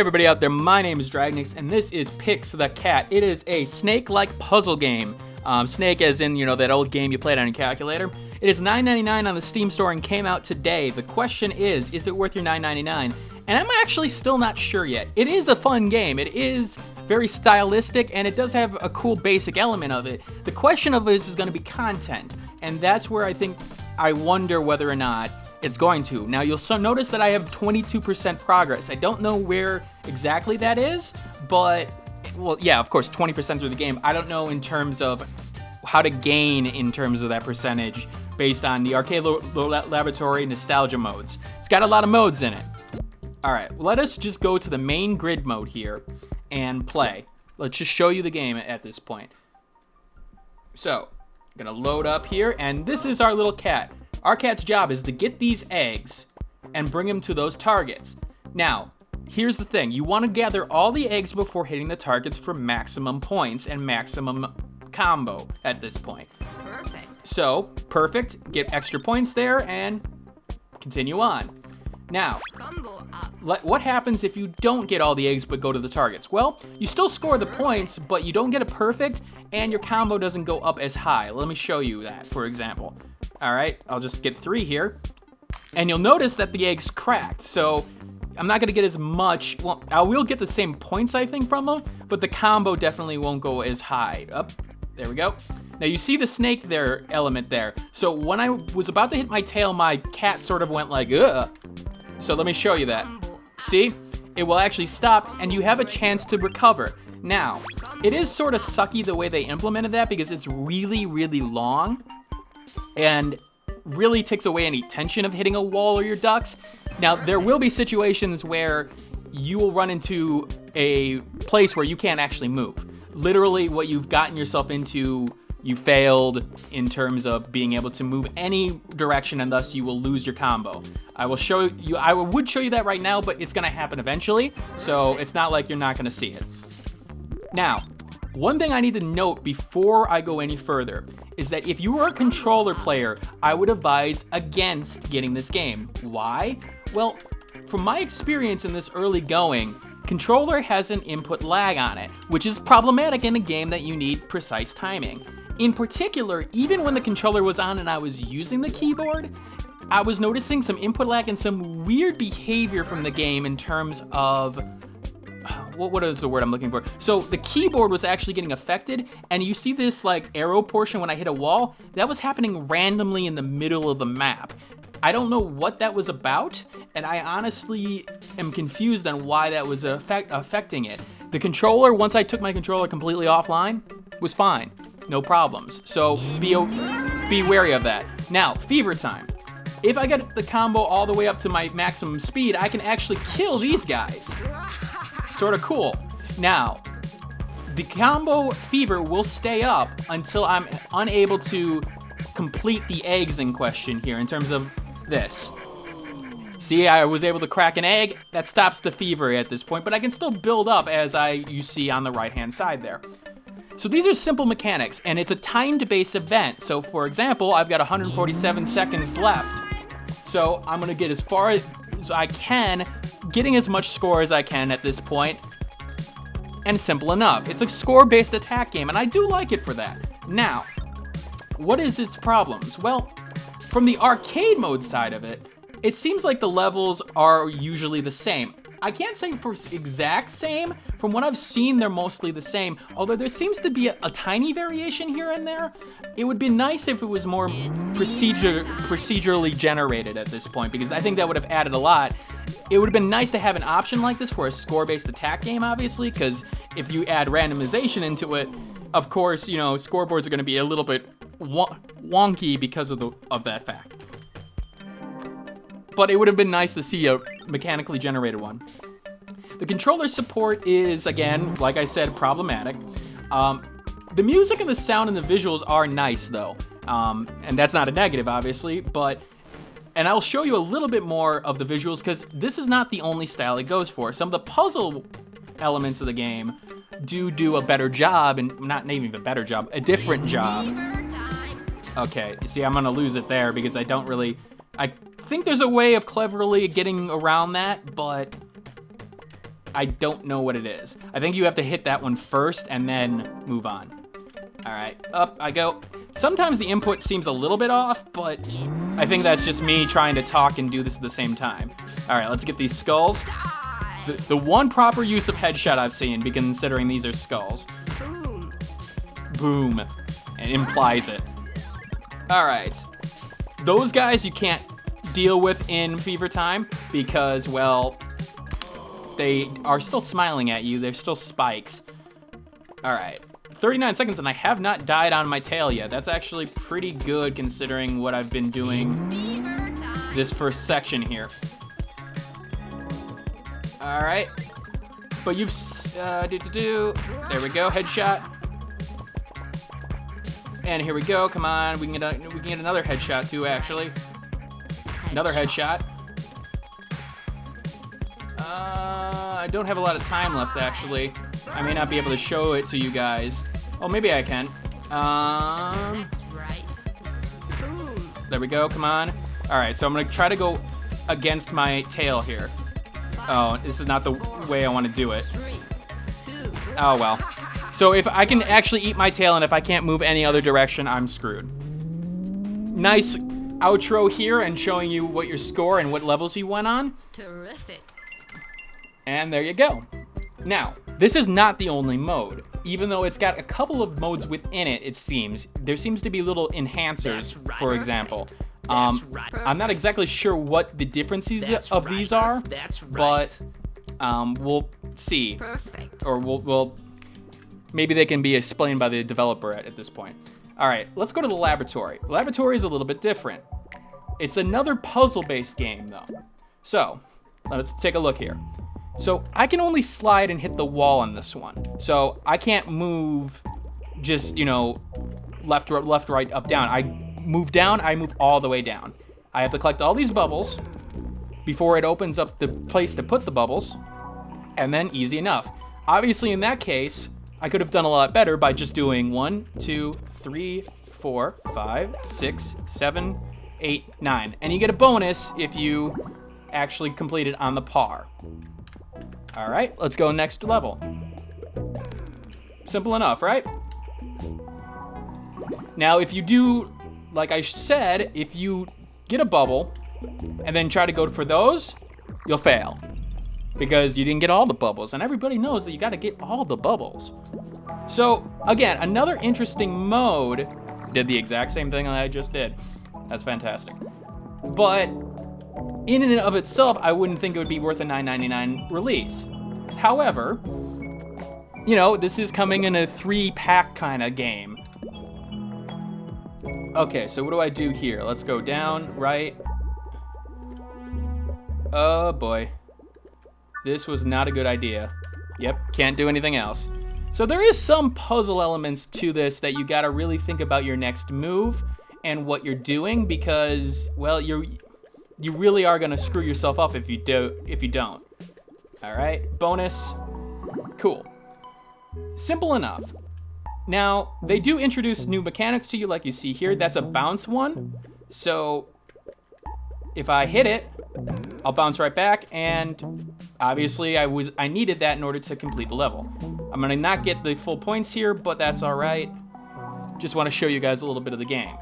everybody out there, my name is Dragnix, and this is Pix the Cat. It is a snake-like puzzle game. Snake as in, you know, that old game you played on your calculator. It is $9.99 on the Steam store and came out today. The question is it worth your $9.99? And I'm actually still not sure yet. It is a fun game. It is very stylistic, and it does have a cool basic element of it. The question of this is going to be content, and that's where I wonder whether or not it's going to. Now, you'll notice that I have 22% progress. I don't know where exactly that is, but, well, yeah, of course, 20% through the game. I don't know in terms of how to gain in terms of that percentage based on the Arcade Laboratory nostalgia modes. It's got a lot of modes in it. All right, let us just go to the main grid mode here and play. Let's just show you the game at this point. So, I'm gonna load up here, and this is our little cat. Our cat's job is to get these eggs and bring them to those targets. Now, here's the thing. You want to gather all the eggs before hitting the targets for maximum points and maximum combo at this point. Perfect. So, perfect. Get extra points there and continue on. Now, Combo up. what happens if you don't get all the eggs but go to the targets? Well, you still score the points, but you don't get a perfect, and your combo doesn't go up as high. Let me show you that, for example. All right, I'll just get 3 here. And you'll notice that the egg's cracked, so I'm not gonna get as much. Well, I will get the same points, I think, from them, but the combo definitely won't go as high. Up, there we go. Now you see the snake there element there. So when I was about to hit my tail, my cat sort of went like, ugh. So let me show you that. See? It will actually stop, and you have a chance to recover. Now, it is sort of sucky the way they implemented that because it's really, really long and really takes away any tension of hitting a wall or your ducks. Now, there will be situations where you will run into a place where you can't actually move. Literally, what you've gotten yourself into, you failed in terms of being able to move any direction, and thus you will lose your combo. I would show you that right now, but it's gonna happen eventually, so it's not like you're not gonna see it. Now, one thing I need to note before I go any further is that if you were a controller player, I would advise against getting this game. Why? Well, from my experience in this early going, controller has an input lag on it, which is problematic in a game that you need precise timing. In particular, even when the controller was on and I was using the keyboard, I was noticing some input lag and some weird behavior from the game in terms of, what is the word I'm looking for? So the keyboard was actually getting affected, and you see this like arrow portion when I hit a wall, that was happening randomly in the middle of the map. I don't know what that was about, and I honestly am confused on why that was affecting it. The controller, once I took my controller completely offline, was fine. No problems. So be wary of that. Now, fever time. If I get the combo all the way up to my maximum speed, I can actually kill these guys. Sort of cool. Now, the combo fever will stay up until I'm unable to complete the eggs in question here in terms of this. See, I was able to crack an egg. That stops the fever at this point, but I can still build up as you see on the right-hand side there. So these are simple mechanics, and it's a timed-based event. So for example, I've got 147 seconds left. So I'm gonna get as far as I can, getting as much score as I can at this point, and it's simple enough. It's a score-based attack game, and I do like it for that. Now, what is its problems? Well, from the arcade mode side of it, it seems like the levels are usually the same. I can't say for exact same. From what I've seen, they're mostly the same, although there seems to be a tiny variation here and there. It would be nice if it was more procedurally generated at this point, because I think that would have added a lot. It would have been nice to have an option like this for a score-based attack game, obviously, because if you add randomization into it, of course, you know, scoreboards are going to be a little bit wonky because of that fact. But it would have been nice to see a mechanically generated one. The controller support is, again, like I said, problematic. The music and the sound and the visuals are nice, though. And that's not a negative, obviously, and I'll show you a little bit more of the visuals, because this is not the only style it goes for. Some of the puzzle elements of the game do a better job, and not even a better job, a different job. Okay, you see, I'm gonna lose it there because I think there's a way of cleverly getting around that, but I don't know what it is. I think you have to hit that one first and then move on. All right, up I go. Sometimes the input seems a little bit off, but I think that's just me trying to talk and do this at the same time. All right, let's get these skulls. The one proper use of headshot I've seen, considering these are skulls. Boom. Boom. It implies it. All right. Those guys you can't deal with in Fever Time because, well, they are still smiling at you. They're still spikes. All right. 39 seconds, and I have not died on my tail yet. That's actually pretty good considering what I've been doing this first section here. All right. But you've, there we go, headshot. And here we go, come on. We can get another headshot too, actually. Another headshot. I don't have a lot of time left, actually. I may not be able to show it to you guys. Oh, maybe I can. That's right. Boom. There we go, come on. All right, so I'm gonna try to go against my tail here. Oh, this is not the way I want to do it. 3, 2. Oh, well. So if I can actually eat my tail and if I can't move any other direction, I'm screwed. Nice outro here and showing you what your score and what levels you went on. Terrific. And there you go. Now, this is not the only mode. Even though it's got a couple of modes within it, it seems. There seems to be little enhancers, for example. I'm not exactly sure what the differences of these are, but we'll see. Perfect. Or we'll maybe they can be explained by the developer at this point. All right, let's go to the laboratory. The laboratory is a little bit different. It's another puzzle-based game, though. So, let's take a look here. So, I can only slide and hit the wall on this one. So, I can't move just, you know, left, right, up, down. I move down, I move all the way down. I have to collect all these bubbles before it opens up the place to put the bubbles, and then easy enough. Obviously, in that case, I could have done a lot better by just doing 1, 2, 3, 4, 5, 6, 7, 8, 9. And you get a bonus if you actually complete it on the par. All right, let's go next level. Simple enough, right? Now, if you do, like I said, if you get a bubble and then try to go for those, you'll fail. Because you didn't get all the bubbles, and everybody knows that you gotta get all the bubbles. So, again, another interesting mode did the exact same thing that I just did. That's fantastic. But in and of itself, I wouldn't think it would be worth a $9.99 release. However, you know, this is coming in a 3-pack kind of game. Okay, so what do I do here? Let's go down, right. Oh boy. This was not a good idea. Yep, can't do anything else. So there is some puzzle elements to this that you gotta really think about your next move and what you're doing because, well, you really are gonna screw yourself up if you don't. All right, bonus, cool. Simple enough. Now, they do introduce new mechanics to you like you see here. That's a bounce one. So if I hit it, I'll bounce right back, and obviously I needed that in order to complete the level. I'm gonna not get the full points here, but that's all right. Just wanna show you guys a little bit of the game.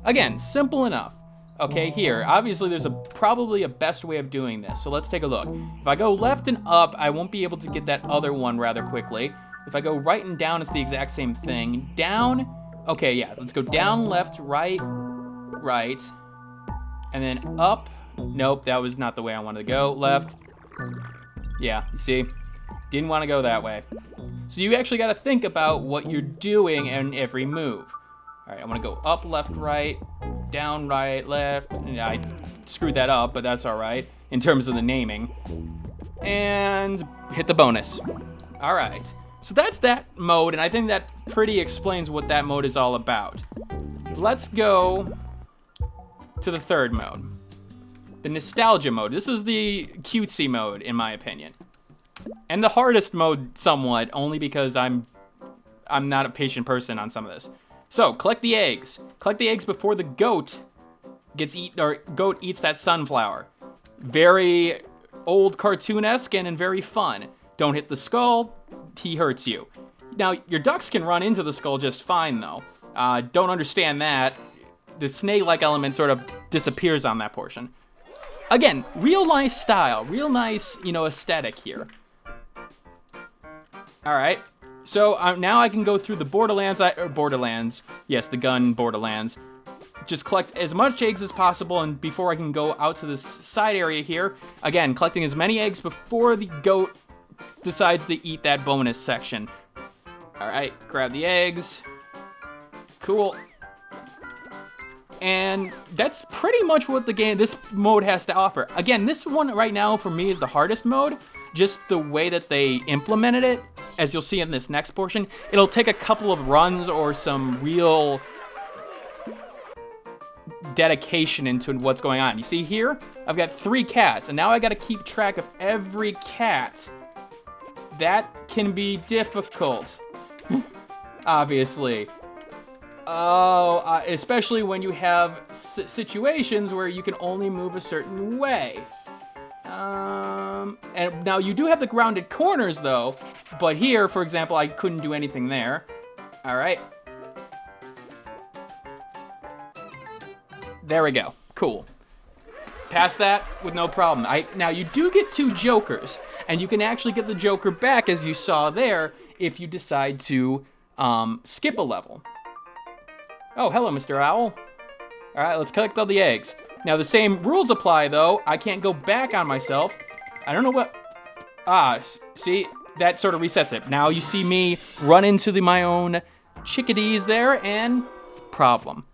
Again, simple enough. Okay, here, obviously there's probably a best way of doing this, so let's take a look. If I go left and up, I won't be able to get that other one rather quickly. If I go right and down, it's the exact same thing. Down, okay, yeah, let's go down, left, right, right, and then up. Nope, that was not the way I wanted to go. Left. Yeah, you see? Didn't want to go that way. So you actually got to think about what you're doing in every move. All right, I want to go up, left, right, down, right, left. I screwed that up, but that's all right in terms of the naming. And hit the bonus. All right, so that's that mode, and I think that pretty explains what that mode is all about. Let's go to the third mode. The nostalgia mode. This is the cutesy mode, in my opinion. And the hardest mode, somewhat, only because I'm not a patient person on some of this. So, collect the eggs. Collect the eggs before the goat eats that sunflower. Very old cartoonesque and very fun. Don't hit the skull, he hurts you. Now, your ducks can run into the skull just fine, though. Don't understand that. The snake-like element sort of disappears on that portion. Again, real nice style, real nice, aesthetic here. All right, so now I can go through the Borderlands. Yes, the gun Borderlands. Just collect as much eggs as possible, and before I can go out to this side area here, again, collecting as many eggs before the goat decides to eat that bonus section. All right, grab the eggs. Cool. And that's pretty much what this mode has to offer. Again, this one right now for me is the hardest mode. Just the way that they implemented it, as you'll see in this next portion, it'll take a couple of runs or some real dedication into what's going on. You see here, I've got 3 cats, and now I gotta keep track of every cat. That can be difficult, obviously. Oh, especially when you have situations where you can only move a certain way. And now you do have the grounded corners though, but here, for example, I couldn't do anything there. All right. There we go. Cool. Past that with no problem. Now you do get 2 jokers, and you can actually get the joker back, as you saw there, if you decide to skip a level. Oh, hello, Mr. Owl. All right, let's collect all the eggs. Now, the same rules apply, though. I can't go back on myself. I don't know what... see? That sort of resets it. Now you see me run into my own chickadees there, and problem.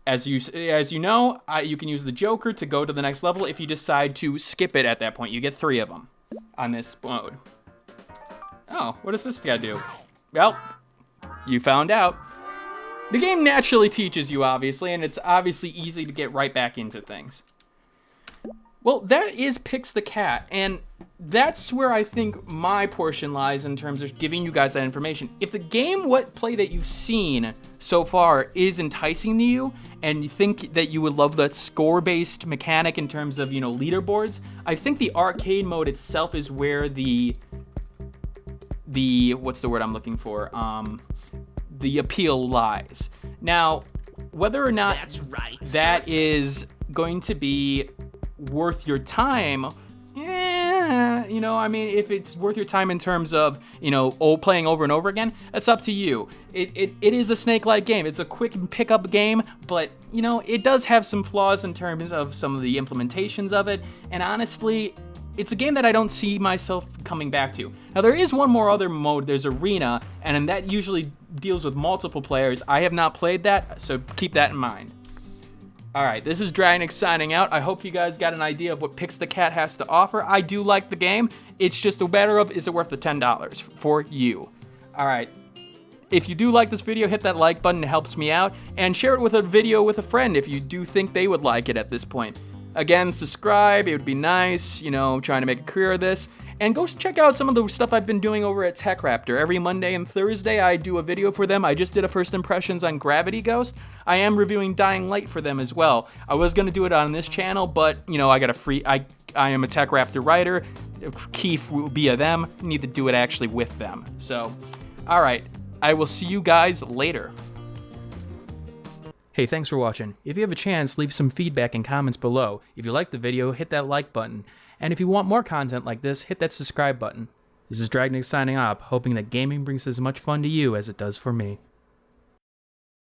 As you know, you can use the joker to go to the next level if you decide to skip it at that point. You get 3 of them on this mode. Oh, what does this guy do? Well, you found out. The game naturally teaches you, obviously, and it's obviously easy to get right back into things. Well, that is Pix the Cat, and that's where I think my portion lies in terms of giving you guys that information. If the gameplay that you've seen so far is enticing to you, and you think that you would love that score-based mechanic in terms of, leaderboards, I think the arcade mode itself is where the what's the word I'm looking for? The appeal lies. Now, whether or not that is going to be worth your time, I mean, if it's worth your time in terms of, playing over and over again, it's up to you. It is a snake-like game. It's a quick pick-up game, but, it does have some flaws in terms of some of the implementations of it, and honestly, it's a game that I don't see myself coming back to. Now, there is one more other mode. There's Arena, and that usually deals with multiple players. I have not played that, so keep that in mind. All right, this is Dragnix signing out. I hope you guys got an idea of what Pix the Cat has to offer. I do like the game. It's just a matter of, is it worth the $10 for you? All right. If you do like this video, hit that like button. It helps me out. And share it with a video with a friend if you do think they would like it at this point. Again, subscribe. It would be nice, trying to make a career of this. And go check out some of the stuff I've been doing over at TechRaptor. Every Monday and Thursday, I do a video for them. I just did a first impressions on Gravity Ghost. I am reviewing Dying Light for them as well. I was going to do it on this channel, but, I got a free... I am a TechRaptor writer. Keith will be a them. Need to do it actually with them. So, all right. I will see you guys later. Hey, thanks for watching. If you have a chance, leave some feedback and comments below. If you liked the video, hit that like button. And if you want more content like this, hit that subscribe button. This is Dragnix signing off, hoping that gaming brings as much fun to you as it does for me.